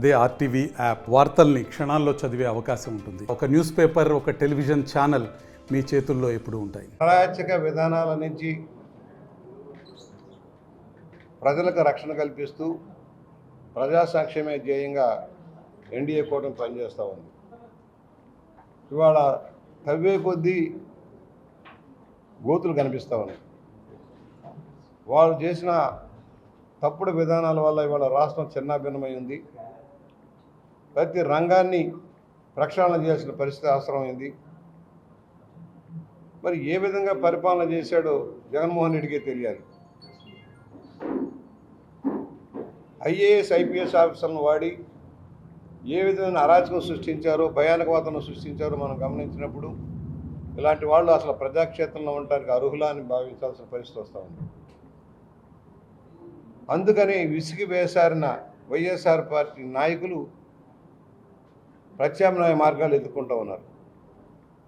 అదే RTV app వార్తల్ని క్షణాల్లో చదివే అవకాశం ఉంటుంది. ఒక న్యూస్ పేపర్, ఒక టెలివిజన్ ఛానల్ మీ చేతుల్లో ఎప్పుడూ ఉంటాయి. అరాచక విధానాల నుంచి ప్రజలకు రక్షణ కల్పిస్తూ ప్రజా సంక్షేమే ధ్యేయంగా ఎన్డీఏ కూటమి పనిచేస్తూ ఉంది. ఇవాళ తవ్వే కొద్దీ గోతులు కనిపిస్తూ ఉన్నాయి. వాళ్ళు చేసిన తప్పుడు విధానాల వల్ల ఇవాళ రాష్ట్రం చిన్నాభిన్నమై ఉంది. ప్రతి రంగాన్ని ప్రక్షాళన చేయాల్సిన పరిస్థితి అవసరమైంది. మరి ఏ విధంగా పరిపాలన చేశాడో జగన్మోహన్ రెడ్డికే తెలియాలి. ఐఏఎస్ ఐపీఎస్ ఆఫీసర్లను వాడి ఏ విధమైన అరాచకం సృష్టించారో, భయానక వాతావరణం సృష్టించారో మనం గమనించినప్పుడు ఇలాంటి వాళ్ళు అసలు ప్రజాక్షేత్రంలో ఉండడానికి అర్హులా అని భావించాల్సిన పరిస్థితి వస్తూ ఉంది. అందుకని విసిగి వేసారిన వైఎస్ఆర్ పార్టీ నాయకులు ప్రత్యామ్నాయ మార్గాలు ఎదుర్కొంటూ ఉన్నారు.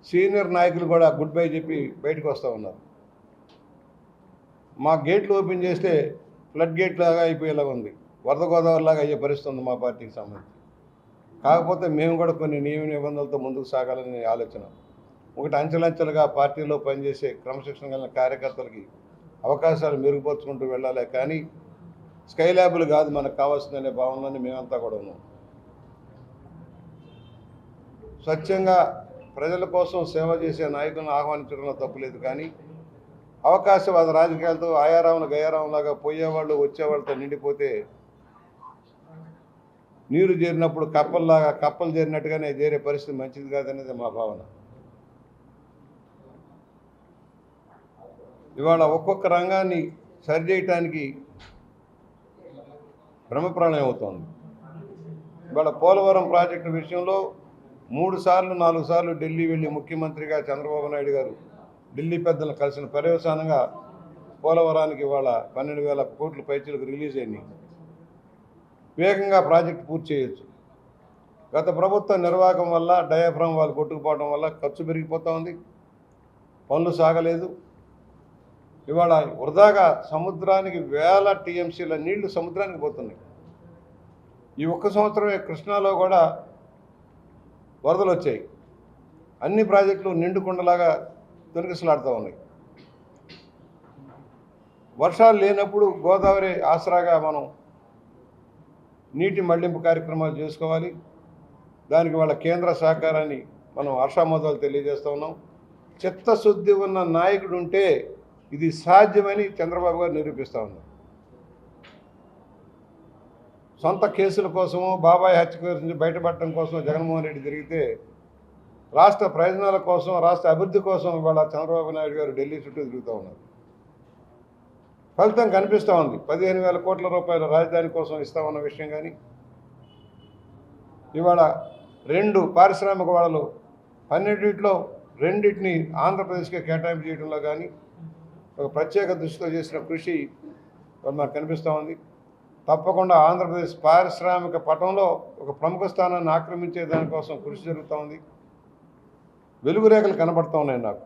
సీనియర్ నాయకులు కూడా గుడ్ బై చెప్పి బయటకు వస్తూ ఉన్నారు. మా గేట్లు ఓపెన్ చేస్తే ఫ్లడ్ గేట్ లాగా అయిపోయేలాగా ఉంది, వరద గోదావరి లాగా అయ్యే పరిస్థితి ఉంది మా పార్టీకి సంబంధించి. కాకపోతే మేము కూడా కొన్ని నియమ నిబంధనలతో ముందుకు సాగాలనే ఆలోచన. ఒకటి, అంచెలంచెలుగా పార్టీలో పనిచేసే క్రమశిక్షణ కలిగిన కార్యకర్తలకి అవకాశాలు మెరుగుపరుచుకుంటూ వెళ్ళాలి, కానీ స్కై ల్యాబులు కాదు మనకు కావాల్సిందనే భావనలోనే మేమంతా కూడా ఉన్నాం. స్వచ్ఛంగా ప్రజల కోసం సేవ చేసే నాయకులను ఆహ్వానించడంలో తప్పులేదు, కానీ అవకాశవాద రాజకీయాలతో ఆయారాములు గయారాములాగా పోయేవాళ్ళు వచ్చేవాళ్ళతో నిండిపోతే నీరు చేరినప్పుడు కప్పలు చేరినట్టుగానే చేరే పరిస్థితి మంచిది కాదనేది మా భావన. ఇవాళ ఒక్కొక్క రంగాన్ని సరిచేయటానికి బ్రహ్మప్రాణం అవుతోంది. ఇవాళ పోలవరం ప్రాజెక్టు విషయంలో 3 సార్లు 4 సార్లు ఢిల్లీ వెళ్ళి ముఖ్యమంత్రిగా చంద్రబాబు నాయుడు గారు ఢిల్లీ పెద్దలను కలిసిన పర్యవసానంగా పోలవరానికి ఇవాళ 12,000 కోట్ల పైచీలకు రిలీజ్ అయింది. వేగంగా ప్రాజెక్టు పూర్తి చేయొచ్చు. గత ప్రభుత్వ నిర్వాహకం వల్ల డయాఫ్రామ్ వాళ్ళు కొట్టుకుపోవడం వల్ల ఖర్చు పెరిగిపోతూ ఉంది, పనులు సాగలేదు. ఇవాళ వృధాగా సముద్రానికి వేల టీఎంసీల నీళ్లు సముద్రానికి పోతున్నాయి. ఈ ఒక్క సంవత్సరమే కృష్ణాలో కూడా వరదలు వచ్చాయి. అన్ని ప్రాజెక్టులు నిండుకుండలాగా తొలగిసలాడుతూ ఉన్నాయి. వర్షాలు లేనప్పుడు గోదావరి ఆసరాగా మనం నీటి మళ్లింపు కార్యక్రమాలు చేసుకోవాలి. దానికి వాళ్ళ కేంద్ర సహకారాన్ని మనం హర్షామోదాలు తెలియజేస్తూ ఉన్నాం. చిత్తశుద్ధి ఉన్న నాయకుడు ఉంటే ఇది సాధ్యమని చంద్రబాబు గారు నిరూపిస్తూ ఉన్నారు. సొంత కేసుల కోసమో, బాబాయ్ హత్య కేసు నుంచి బయటపడటం కోసం జగన్మోహన్ రెడ్డి తిరిగితే, రాష్ట్ర ప్రయోజనాల కోసం, రాష్ట్ర అభివృద్ధి కోసం ఇవాళ చంద్రబాబు నాయుడు గారు ఢిల్లీ చుట్టూ తిరుగుతూ ఉన్నారు. ఫలితం కనిపిస్తూ ఉంది. 15,000 కోట్ల రూపాయల రాజధాని కోసం ఇస్తామన్న విషయం కానీ, ఇవాళ 2 పారిశ్రామిక వాడలు 12 2 ఆంధ్రప్రదేశ్కి కేటాయింపు చేయడంలో కానీ ఒక ప్రత్యేక దృష్టితో చేసిన కృషి మనకు కనిపిస్తూ ఉంది. తప్పకుండా ఆంధ్రప్రదేశ్ పారిశ్రామిక పటంలో ఒక ప్రముఖ స్థానాన్ని ఆక్రమించే దానికోసం కృషి జరుగుతూ ఉంది. వెలుగురేఖలు కనబడుతూ ఉన్నాయి నాకు.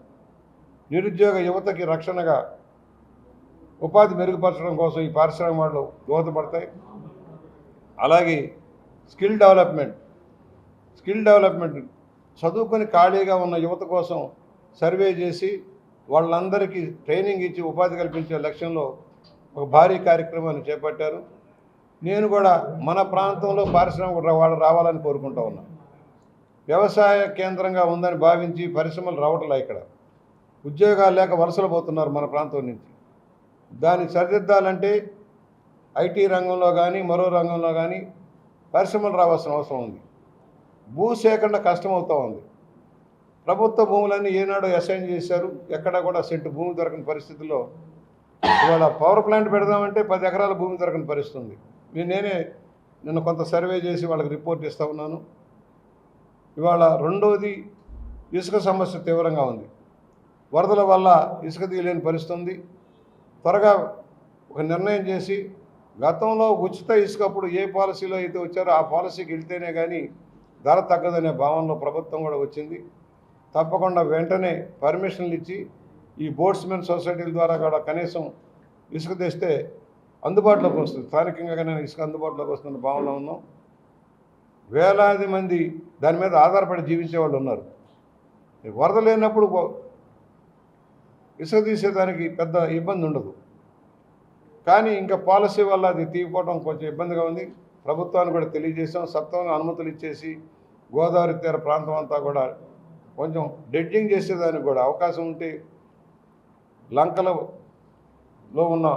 నిరుద్యోగ యువతకి రక్షణగా ఉపాధి మెరుగుపరచడం కోసం ఈ పారిశ్రామిక వాడలు దోహదపడతాయి. అలాగే స్కిల్ డెవలప్మెంట్ చదువుకొని ఖాళీగా ఉన్న యువత కోసం సర్వే చేసి వాళ్ళందరికీ ట్రైనింగ్ ఇచ్చి ఉపాధి కల్పించే లక్ష్యంలో ఒక భారీ కార్యక్రమాన్ని చేపట్టారు. నేను కూడా మన ప్రాంతంలో పారిశ్రామిక వాళ్ళు రావాలని కోరుకుంటూ ఉన్నాను. వ్యవసాయ కేంద్రంగా ఉందని భావించి పరిశ్రమలు రావట్లే. ఇక్కడ ఉద్యోగాలు లేక వలసలు పోతున్నారు మన ప్రాంతం నుంచి. దాన్ని సరిదిద్దాలంటే ఐటీ రంగంలో కానీ మరో రంగంలో కానీ పరిశ్రమలు రావాల్సిన అవసరం ఉంది. భూసేకరణ కష్టమవుతూ ఉంది. ప్రభుత్వ భూములన్నీ ఏనాడో అసైన్ చేశారు. ఎక్కడా కూడా సెంటు భూమి దొరకని పరిస్థితుల్లో ఇవాళ పవర్ ప్లాంట్ పెడదామంటే 10 ఎకరాల భూమి దొరకని పరిస్థితి ఉంది. నేనే నిన్న కొంత సర్వే చేసి వాళ్ళకి రిపోర్ట్ ఇస్తూ ఉన్నాను. ఇవాళ రెండోది ఇసుక సమస్య తీవ్రంగా ఉంది. వరదల వల్ల ఇసుక తీయలేని పరిస్థితి ఉంది. త్వరగా ఒక నిర్ణయం చేసి, గతంలో ఉచిత ఇసుక అప్పుడు ఏ పాలసీలో అయితే వచ్చారో ఆ పాలసీకి వెళ్తేనే కానీ ధర తగ్గదనే భావనలో ప్రభుత్వం కూడా వచ్చింది. తప్పకుండా వెంటనే పర్మిషన్లు ఇచ్చి ఈ బోట్స్మెన్ సొసైటీల ద్వారా కూడా కనీసం ఇసుక తెస్తే అందుబాటులోకి వస్తుంది. స్థానికంగా ఇసుక అందుబాటులోకి వస్తున్న భావనలో ఉన్నాం. వేలాది మంది దాని మీద ఆధారపడి జీవించే వాళ్ళు ఉన్నారు. వరద లేనప్పుడు ఇసుక తీసేదానికి పెద్ద ఇబ్బంది ఉండదు. కానీ ఇంకా పాలసీ వల్ల అది తీయకపోవడం కొంచెం ఇబ్బందిగా ఉంది. ప్రభుత్వానికి కూడా తెలియజేసాం. సత్వరంగా అనుమతులు ఇచ్చేసి గోదావరి తీర ప్రాంతం అంతా కూడా కొంచెం డెడ్జింగ్ చేసేదానికి కూడా అవకాశం ఉంటే లంకలో ఉన్న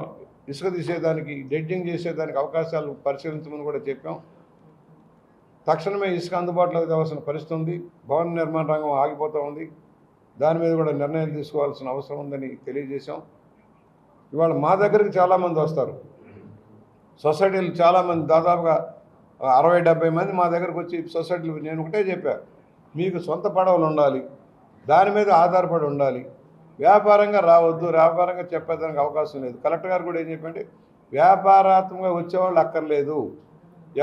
ఇసుక తీసేదానికి డెడ్జింగ్ చేసేదానికి అవకాశాలు పరిశీలించమని కూడా చెప్పాం. తక్షణమే ఇసుక అందుబాటులోకి తేవాల్సిన పరిస్థితి ఉంది. భవన నిర్మాణ రంగం ఆగిపోతూ ఉంది. దాని మీద కూడా నిర్ణయం తీసుకోవాల్సిన అవసరం ఉందని తెలియజేశాం. ఇవాళ మా దగ్గరికి చాలామంది వస్తారు. సొసైటీలు చాలామంది దాదాపుగా 60-70 మంది మా దగ్గరకు వచ్చి సొసైటీలు నేను ఒకటే చెప్పా, మీకు సొంత పడవలు ఉండాలి, దాని మీద ఆధారపడి ఉండాలి, వ్యాపారంగా రావద్దు, వ్యాపారంగా చెప్పేదానికి అవకాశం లేదు. కలెక్టర్ గారు కూడా ఏం చెప్పండి, వ్యాపారాత్మకంగా వచ్చేవాళ్ళు అక్కర్లేదు,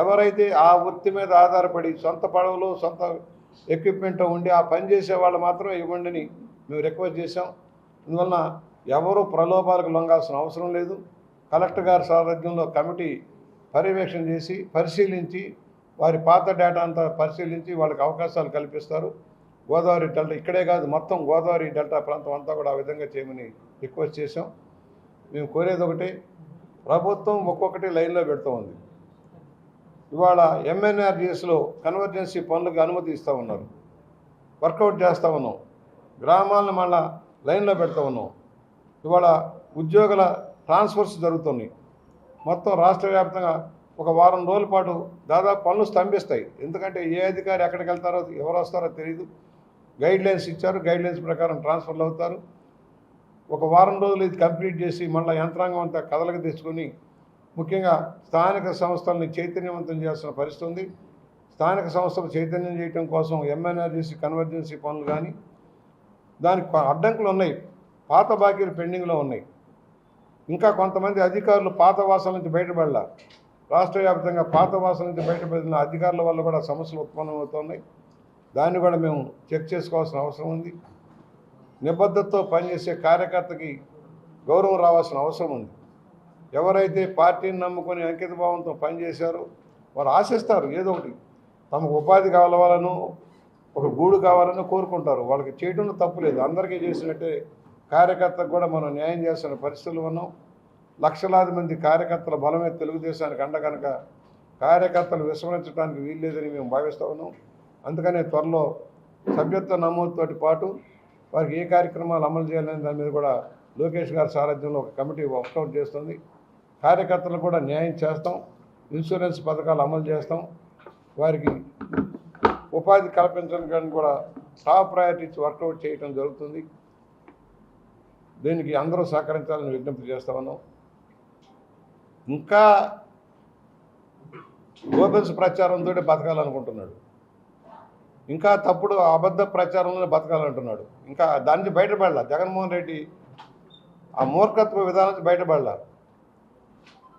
ఎవరైతే ఆ వృత్తి మీద ఆధారపడి సొంత పడవలు సొంత ఎక్విప్మెంట్ ఉండి ఆ పని చేసే వాళ్ళు మాత్రమే ఇవ్వండి అని మేము రిక్వెస్ట్ చేసాం. అందువలన ఎవరు ప్రలోభాలకు లొంగాల్సిన అవసరం లేదు. కలెక్టర్ గారి సారథ్యంలో కమిటీ పర్యవేక్షణ చేసి పరిశీలించి వారి పాత డేటా అంతా పరిశీలించి వాళ్ళకి అవకాశాలు కల్పిస్తారు. గోదావరి డెల్టా ఇక్కడే కాదు, మొత్తం గోదావరి డెల్టా ప్రాంతం అంతా కూడా ఆ విధంగా చేయమని రిక్వెస్ట్ చేసాం. మేము కోరేది ఒకటి, ప్రభుత్వం ఒక్కొక్కటి లైన్లో పెడుతూ ఉంది. ఇవాళ ఎంఎన్ఆర్జీఎస్లో కన్వర్జెన్సీ పనులకు అనుమతి ఇస్తూ ఉన్నారు, వర్కౌట్ చేస్తూ ఉన్నాం. గ్రామాలను మళ్ళా లైన్లో పెడుతూ ఉన్నాం. ఇవాళ ఉద్యోగుల ట్రాన్స్ఫర్స్ జరుగుతున్నాయి. మొత్తం రాష్ట్ర వ్యాప్తంగా ఒక వారం రోజుల పాటు దాదాపు పనులు స్తంభిస్తాయి. ఎందుకంటే ఏ అధికారి ఎక్కడికి వెళ్తారో ఎవరు వస్తారో తెలియదు. గైడ్లైన్స్ ఇచ్చారు, గైడ్లైన్స్ ప్రకారం ట్రాన్స్ఫర్లు అవుతారు. ఒక వారం రోజులు ఇది కంప్లీట్ చేసి మళ్ళీ యంత్రాంగం అంతా కదలకు తెచ్చుకొని ముఖ్యంగా స్థానిక సంస్థల్ని చైతన్యవంతం చేయాల్సిన పరిస్థితి ఉంది. స్థానిక సంస్థలు చైతన్యం చేయడం కోసం ఎంఎన్ఆర్జీసీ కన్వర్జెన్సీ పనులు కానీ దానికి అడ్డంకులు ఉన్నాయి. పాత బాకీలు పెండింగ్లో ఉన్నాయి. ఇంకా కొంతమంది అధికారులు పాత వాసన నుంచి బయటపడాల. రాష్ట్ర వ్యాప్తంగా పాత వాసన నుంచి బయటపడిన అధికారుల వల్ల కూడా సమస్యలు ఉత్పన్నమవుతున్నాయి. దాన్ని కూడా మేము చెక్ చేసుకోవాల్సిన అవసరం ఉంది. నిబద్ధతతో పనిచేసే కార్యకర్తకి గౌరవం రావాల్సిన అవసరం ఉంది. ఎవరైతే పార్టీని నమ్ముకొని అంకితభావంతో పనిచేశారో వారు ఆశిస్తారు ఏదో ఒకటి, తమకు ఉపాధి కావాలనో ఒక గూడు కావాలని కోరుకుంటారు. వాళ్ళకి చేయడంలో తప్పు లేదు. అందరికీ చేసినట్టే కార్యకర్తకు కూడా మనం న్యాయం చేస్తున్న పరిస్థితులు ఉన్నాం. లక్షలాది మంది కార్యకర్తల బలమే తెలుగుదేశానికి అండ కనుక కార్యకర్తలు విస్మరించడానికి వీల్లేదని మేము భావిస్తూ ఉన్నాం. అందుకనే త్వరలో సభ్యత్వ నమోదుతో పాటు వారికి ఏ కార్యక్రమాలు అమలు చేయాలనే దాని మీద కూడా లోకేష్ గారి సారథ్యంలో ఒక కమిటీ వర్కౌట్ చేస్తుంది. కార్యకర్తలకు కూడా న్యాయం చేస్తాం. ఇన్సూరెన్స్ పథకాలు అమలు చేస్తాం. వారికి ఉపాధి కల్పించడానికి కూడా టాప్ ప్రయారిటీ ఇచ్చి వర్కౌట్ చేయడం జరుగుతుంది. దీనికి అందరూ సహకరించాలని విజ్ఞప్తి చేస్తా ఉన్నాం. ఇంకా గోబెల్స్ ప్రచారంతో బతకాలనుకుంటున్నాడు, ఇంకా తప్పుడు అబద్ధ ప్రచారంలో బతకాలంటున్నాడు. ఇంకా దాని నుంచి బయటపడాల. జగన్మోహన్ రెడ్డి ఆ మూర్ఖత్వ విధానం నుంచి బయటపడాల.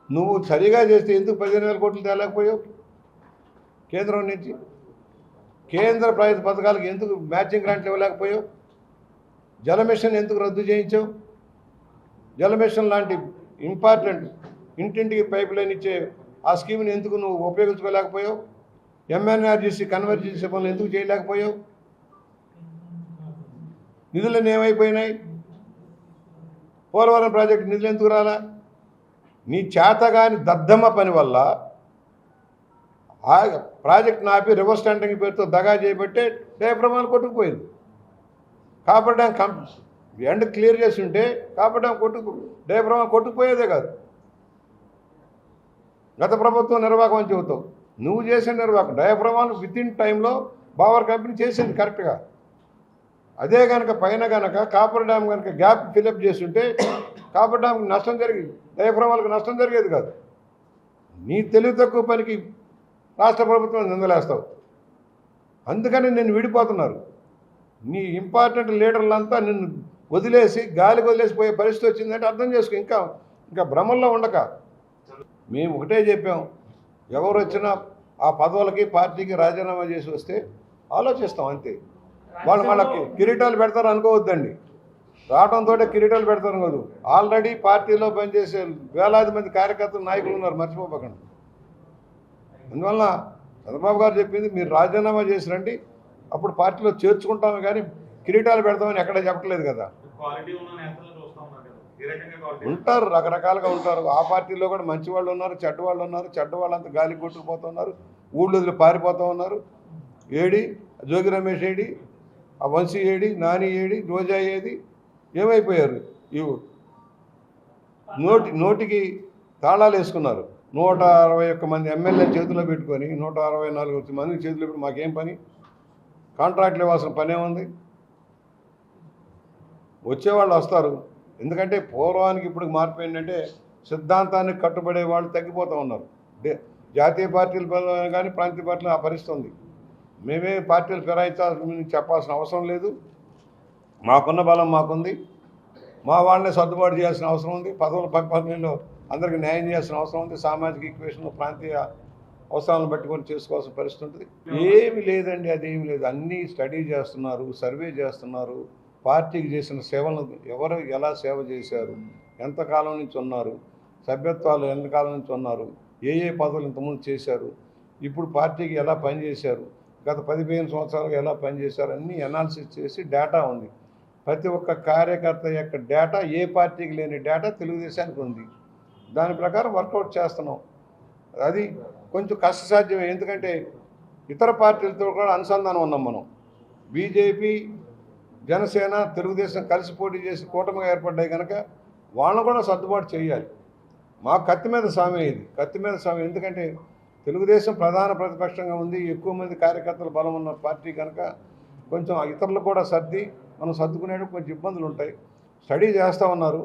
నువ్వు సరిగా చేస్తే ఎందుకు 15,000 కోట్లు తేలేకపోయావు? కేంద్రం నుంచి కేంద్ర ప్రభుత్వ పథకాలకు ఎందుకు మ్యాచింగ్ గ్రాంట్లు ఇవ్వలేకపోయావు? జల మిషన్ ఎందుకు రద్దు చేయించావు? జల మిషన్ లాంటి ఇంపార్టెంట్ ఇంటింటికి పైప్ లైన్ ఇచ్చే ఆ స్కీమ్ని ఎందుకు నువ్వు ఉపయోగించుకోలేకపోయావు? ఎంఎన్ఆర్జీసీ కన్వర్జెన్సీ పనులు ఎందుకు చేయలేకపోయావు? నిధులన్నీ ఏమైపోయినాయి? పోలవరం ప్రాజెక్టు నిధులు ఎందుకు రాలా? నీ చేతగాని దద్దమ్మ పని వల్ల ఆ ప్రాజెక్ట్ని ఆపి రివర్స్ టెండరింగ్ పేరుతో దగా చేయబట్టే డయాఫ్రమాలు కొట్టుకుపోయింది. కాపర్ డ్యామ్ ఎండ్ క్లియర్ చేసి ఉంటే కాపర్ డ్యామ్ డయాఫ్రమాలు కొట్టుకుపోయేదే కాదు. గత ప్రభుత్వం నిర్వాహకం అని చెబుతావు. నువ్వు చేసిన నిర్వాహకం డయాఫ్రమాలు వితిన్ టైంలో బావర్ కంపెనీ చేసింది కరెక్ట్గా. అదే కనుక పైన కనుక కాపర్ డ్యామ్ కనుక గ్యాప్ ఫిలప్ చేస్తుంటే కాపర్ డ్యామ్కి నష్టం జరిగేది, డయాఫ్రమాలకు నష్టం జరిగేది కాదు. నీ తెలివి తక్కువ పనికి రాష్ట్ర ప్రభుత్వం నిందలేస్తావు. అందుకని నిన్ను విడిపోతున్నారు. నీ ఇంపార్టెంట్ లీడర్లంతా నిన్ను వదిలేసి గాలికి వదిలేసిపోయే పరిస్థితి వచ్చిందంటే అర్థం చేసుకో. ఇంకా భ్రమంలో ఉండక మేము ఒకటే చెప్పాం, ఎవరు వచ్చినా ఆ పదవులకి పార్టీకి రాజీనామా చేసి వస్తే ఆలోచిస్తాం అంతే. వాళ్ళు మనకి కిరీటాలు పెడతారు అనుకోవద్దండి. రావడంతో కిరీటాలు పెడతారు కాదు. ఆల్రెడీ పార్టీలో పనిచేసే వేలాది మంది కార్యకర్తలు నాయకులు ఉన్నారు, మర్చిపోకండి. అందువల్ల చంద్రబాబు గారు చెప్పింది మీరు రాజీనామా చేసి రండి, అప్పుడు పార్టీలో చేర్చుకుంటాము, కానీ కిరీటాలు పెడతామని ఎక్కడ చెప్పట్లేదు కదా. ఉంటారు, రకరకాలుగా ఉంటారు. ఆ పార్టీలో కూడా మంచి వాళ్ళు ఉన్నారు, చెడ్డ వాళ్ళు ఉన్నారు. చెడ్డ వాళ్ళంతా గాలి కొట్టుకుపోతున్నారు, ఊళ్ళో వదిలి పారిపోతూ ఉన్నారు. ఏడి జోగి రమేష్ ఏడి, ఆ వంశీ ఏడి, నాని ఏడి, రోజా ఏది, ఏమైపోయారు? ఇవి నోటికి తాళాలు వేసుకున్నారు. 161 మంది ఎమ్మెల్యే చేతిలో పెట్టుకొని 164 మంది చేతిలో పెట్టి మాకేం పని? కాంట్రాక్ట్లు ఇవ్వాల్సిన పనే ఉంది. వచ్చేవాళ్ళు వస్తారు, ఎందుకంటే పూర్వానికి ఇప్పుడు మార్పు ఏంటంటే సిద్ధాంతానికి కట్టుబడే వాళ్ళు తగ్గిపోతూ ఉన్నారు. జాతీయ పార్టీలు కానీ ప్రాంతీయ పార్టీలు ఆ పరిస్థితి ఉంది. మేమే పార్టీలు ఫిరాయించాల్సిన చెప్పాల్సిన అవసరం లేదు. మాకున్న బలం మాకుంది. మా వాళ్ళనే సర్దుబాటు చేయాల్సిన అవసరం ఉంది. పదవుల పంపిణీలో అందరికీ న్యాయం చేయాల్సిన అవసరం ఉంది. సామాజిక ఈక్వేషన్, ప్రాంతీయ అవసరాలను బట్టుకొని చేసుకోవాల్సిన పరిస్థితి ఉంటుంది. ఏమి లేదండి, అదేమి లేదు. అన్నీ స్టడీ చేస్తున్నారు, సర్వే చేస్తున్నారు. పార్టీకి చేసిన సేవలను ఎవరు ఎలా సేవ చేశారు, ఎంతకాలం నుంచి ఉన్నారు, సభ్యత్వాలు ఎంతకాలం నుంచి ఉన్నారు, ఏ పదవులు ఇంతకుముందు చేశారు, ఇప్పుడు పార్టీకి ఎలా పనిచేశారు, గత 15 సంవత్సరాలుగా ఎలా పనిచేశారు, అన్నీ అనాలిసిస్ చేసి డేటా ఉంది. ప్రతి ఒక్క కార్యకర్త యొక్క డేటా, ఏ పార్టీకి లేని డేటా తెలుగుదేశానికి ఉంది. దాని ప్రకారం వర్కౌట్ చేస్తున్నాం. అది కొంచెం కష్టసాధ్యమే, ఎందుకంటే ఇతర పార్టీలతో కూడా అనుసంధానం ఉన్నాం మనం. బీజేపీ, జనసేన, తెలుగుదేశం కలిసి పోటీ చేసి కూటమిగా ఏర్పడ్డాయి కనుక వాళ్ళను కూడా సర్దుబాటు చేయాలి. మా కత్తి మీద సామే ఇది, కత్తి మీద సామే. ఎందుకంటే తెలుగుదేశం ప్రధాన ప్రతిపక్షంగా ఉంది, ఎక్కువ మంది కార్యకర్తల బలం ఉన్న పార్టీ కనుక కొంచెం ఇతరులు కూడా సర్ది మనం సర్దుకునేటప్పుడు కొంచెం ఇబ్బందులు ఉంటాయి. స్టడీ చేస్తూ ఉన్నారు.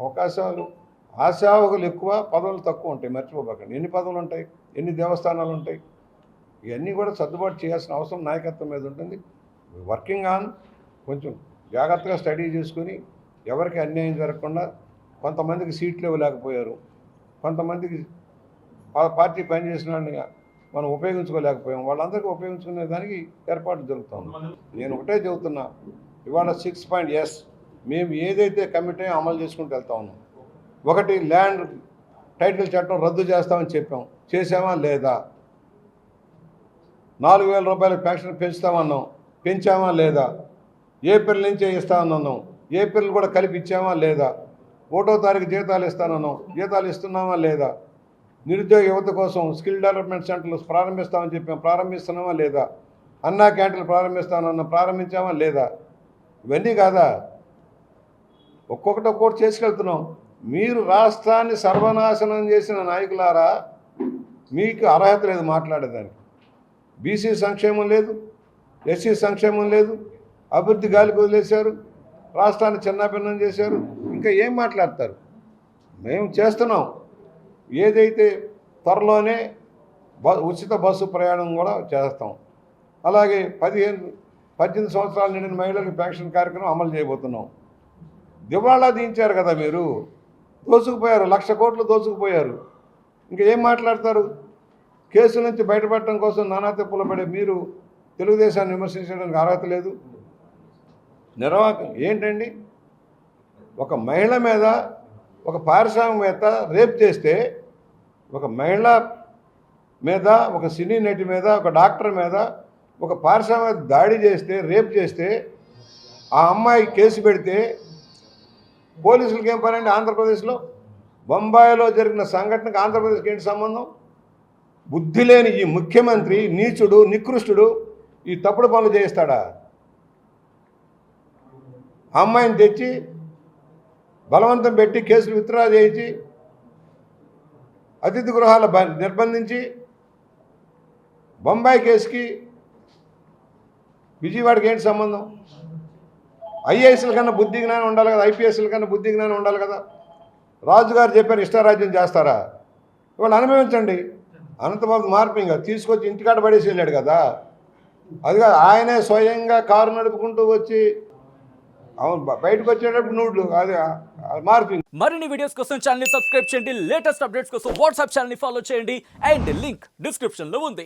అవకాశాలు, ఆశావకులు ఎక్కువ, పదవులు తక్కువ ఉంటాయి. మర్చిపోబాకండి, ఎన్ని పదవులు ఉంటాయి, ఎన్ని దేవస్థానాలు ఉంటాయి. ఇవన్నీ కూడా సర్దుబాటు చేయాల్సిన అవసరం నాయకత్వం మీద ఉంటుంది. వర్కింగ్ ఆన్ కొంచెం జాగ్రత్తగా స్టడీ చేసుకుని ఎవరికి అన్యాయం జరగకుండా. కొంతమందికి సీట్లు ఇవ్వలేకపోయారు, కొంతమందికి పార్టీ పనిచేసిన వాళ్ళని మనం ఉపయోగించుకోలేకపోయాం. వాళ్ళందరికీ ఉపయోగించుకునే దానికి ఏర్పాటు జరుగుతుంది. నేను ఒకటే చెబుతున్నా, ఇవాళ 6 పాయింట్ ఎస్ మేము ఏదైతే కమిటీ అమలు చేసుకుంటూ వెళ్తా ఉన్నాం. ఒకటి, ల్యాండ్ టైటిల్ చట్టం రద్దు చేస్తామని చెప్పాం, చేసామా లేదా? 4,000 రూపాయల పెన్షన్ పెంచుతామన్నాం, పెంచామా లేదా? ఏప్రిల్ నుంచే ఇస్తామన్నాం, ఏప్రిల్ కూడా కలిపి ఇచ్చామా లేదా? 1వ తారీఖు జీతాలు ఇస్తానన్నాం, జీతాలు ఇస్తున్నామా లేదా? నిరుద్యోగ యువత కోసం స్కిల్ డెవలప్మెంట్ సెంటర్లు ప్రారంభిస్తామని చెప్పాం, ప్రారంభిస్తున్నామా లేదా? అన్నా క్యాంటీన్లు ప్రారంభిస్తామన్నా, ప్రారంభించామా లేదా? ఇవన్నీ కాదా? ఒక్కొక్కటి చేసుకెళ్తున్నాం. మీరు రాష్ట్రాన్ని సర్వనాశనం చేసిన నాయకులారా, మీకు అర్హత లేదు మాట్లాడేదానికి. బీసీ సంక్షేమం లేదు, ఎస్సీ సంక్షేమం లేదు, అభివృద్ధి గాలికి వదిలేశారు, రాష్ట్రాన్ని చిన్నాభిన్నం చేశారు. ఇంకా ఏం మాట్లాడతారు? మేము చేస్తున్నాం. ఏదైతే త్వరలోనే ఉచిత బస్సు ప్రయాణం కూడా చేస్తాం. అలాగే 18 సంవత్సరాలు నిండిన మహిళలకు పెన్షన్ కార్యక్రమం అమలు చేయబోతున్నాం. దివాళా దించారు కదా మీరు, దోచుకుపోయారు, 1,00,000 కోట్లు దోచుకుపోయారు. ఇంకా ఏం మాట్లాడతారు? కేసుల నుంచి బయటపడటం కోసం నానా తెప్పులు పడే మీరు తెలుగుదేశాన్ని విమర్శించడానికి అర్హత లేదు. నిర్వాహకం ఏంటండి? ఒక మహిళ మీద, ఒక పారిశ్రామికవేత్త రేప్ చేస్తే, ఒక మహిళ మీద, ఒక సినీ నటి మీద, ఒక డాక్టర్ మీద, ఒక పారిశ్రామిక దాడి చేస్తే, రేప్ చేస్తే, ఆ అమ్మాయి కేసు పెడితే పోలీసులకి ఏం పనండి? ఆంధ్రప్రదేశ్లో బొంబాయిలో జరిగిన సంఘటనకు ఆంధ్రప్రదేశ్కి ఏంటి సంబంధం? బుద్ధి లేని ఈ ముఖ్యమంత్రి నీచుడు, నికృష్టుడు ఈ తప్పుడు పనులు చేయిస్తాడా? ఆ అమ్మాయిని తెచ్చి బలవంతం పెట్టి కేసులు విత్డ్రా చేయించి అతిథి గృహాల నిర్బంధించి, బొంబాయి కేసుకి విజయవాడకి ఏంటి సంబంధం? ఐఏఎస్ల కన్నా బుద్ధి జ్ఞానం ఉండాలి కదా, ఐపీఎస్ల కన్నా బుద్ధి జ్ఞానం ఉండాలి కదా. రాజుగారు చెప్పారు ఇష్టారాజ్యం చేస్తారా? ఇవాళ అనుభవించండి. అనంతబాబు మార్పింగ్ తీసుకొచ్చి ఇంటికాడ పడేసి వెళ్ళాడు కదా, అది కాదు, ఆయనే స్వయంగా కారు నడుపుకుంటూ వచ్చి బయటకు వచ్చేటప్పుడు నూడ్లు, అది మార్పింగ్. మరిన్ని వీడియోస్ కోసం ఛానల్ ని సబ్స్క్రైబ్ చేయండి, లేటెస్ట్ అప్డేట్స్ కోసం వాట్సాప్ ఛానల్ ని ఫాలో చేయండి, అండ్ లింక్ డిస్క్రిప్షన్ లో ఉంది.